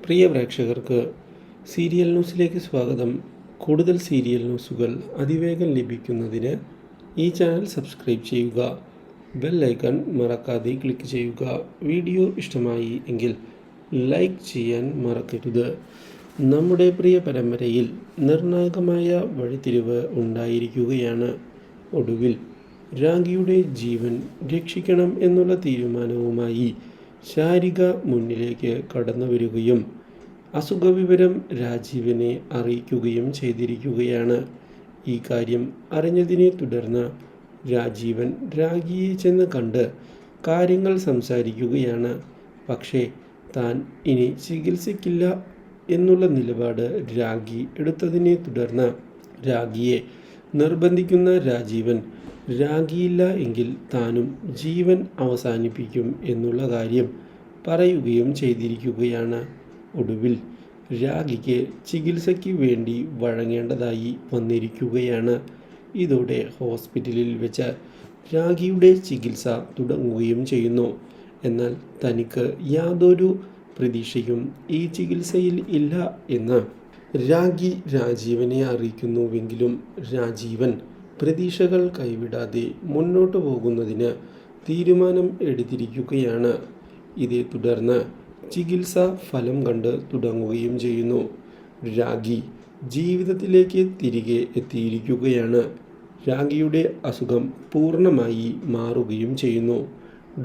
പ്രിയ പ്രേക്ഷകർക്ക് സീരിയൽ ന്യൂസിലേക്ക് സ്വാഗതം. കൂടുതൽ സീരിയൽ ന്യൂസുകൾ അതിവേഗം ലഭിക്കുന്നതിന് ഈ ചാനൽ സബ്സ്ക്രൈബ് ചെയ്യുക. ബെൽ ഐക്കൺ മറക്കാതെ ക്ലിക്ക് ചെയ്യുക. വീഡിയോ ഇഷ്ടമായി എങ്കിൽ ലൈക്ക് ചെയ്യാൻ മറക്കരുത്. നമ്മുടെ പ്രിയ പരമ്പരയിൽ നിർണായകമായ വഴിത്തിരിവ് ഉണ്ടായിരിക്കുകയാണ്. ഒടുവിൽ രാഖിയുടെ ജീവൻ രക്ഷിക്കണം എന്നുള്ള തീരുമാനവുമായി ശാരിക മുന്നിലേക്ക് കടന്നു വരികയും അസുഖവിവരം രാജീവിനെ അറിയിക്കുകയും ചെയ്തിരിക്കുകയാണ്. ഈ കാര്യം അറിഞ്ഞതിനെ തുടർന്ന് രാജീവൻ രാഖിയെ ചെന്ന് കണ്ട് കാര്യങ്ങൾ സംസാരിക്കുകയാണ്. പക്ഷേ താൻ ഇനി ചികിത്സിക്കില്ല എന്നുള്ള നിലപാട് രാഖി എടുത്തതിനെ തുടർന്ന് രാഖിയെ നിർബന്ധിക്കുന്ന രാജീവൻ രാഖിയില്ല എങ്കിൽ താനും ജീവൻ അവസാനിപ്പിക്കും എന്നുള്ള കാര്യം പറയുകയും ചെയ്തിരിക്കുകയാണ്. ഒടുവിൽ രാഖിക്ക് ചികിത്സയ്ക്ക് വേണ്ടി വഴങ്ങേണ്ടതായി വന്നിരിക്കുകയാണ്. ഇതോടെ ഹോസ്പിറ്റലിൽ വെച്ച് രാഖിയുടെ ചികിത്സ തുടങ്ങുകയും ചെയ്യുന്നു. എന്നാൽ തനിക്ക് യാതൊരു പ്രതീക്ഷയും ഈ ചികിത്സയിൽ ഇല്ല എന്ന് രാഖി രാജീവനെ അറിയിക്കുന്നുവെങ്കിലും രാജീവൻ പ്രതീക്ഷകൾ കൈവിടാതെ മുന്നോട്ടു പോകുന്നതിന് തീരുമാനം എടുത്തിരിക്കുകയാണ്. ഇതേ തുടർന്ന് ചികിത്സ ഫലം കണ്ട് തുടങ്ങുകയും ചെയ്യുന്നു. രാഖി ജീവിതത്തിലേക്ക് തിരികെ എത്തിയിരിക്കുകയാണ്. രാഖിയുടെ അസുഖം പൂർണ്ണമായി മാറുകയും ചെയ്യുന്നു.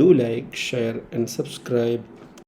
Do like, share and subscribe.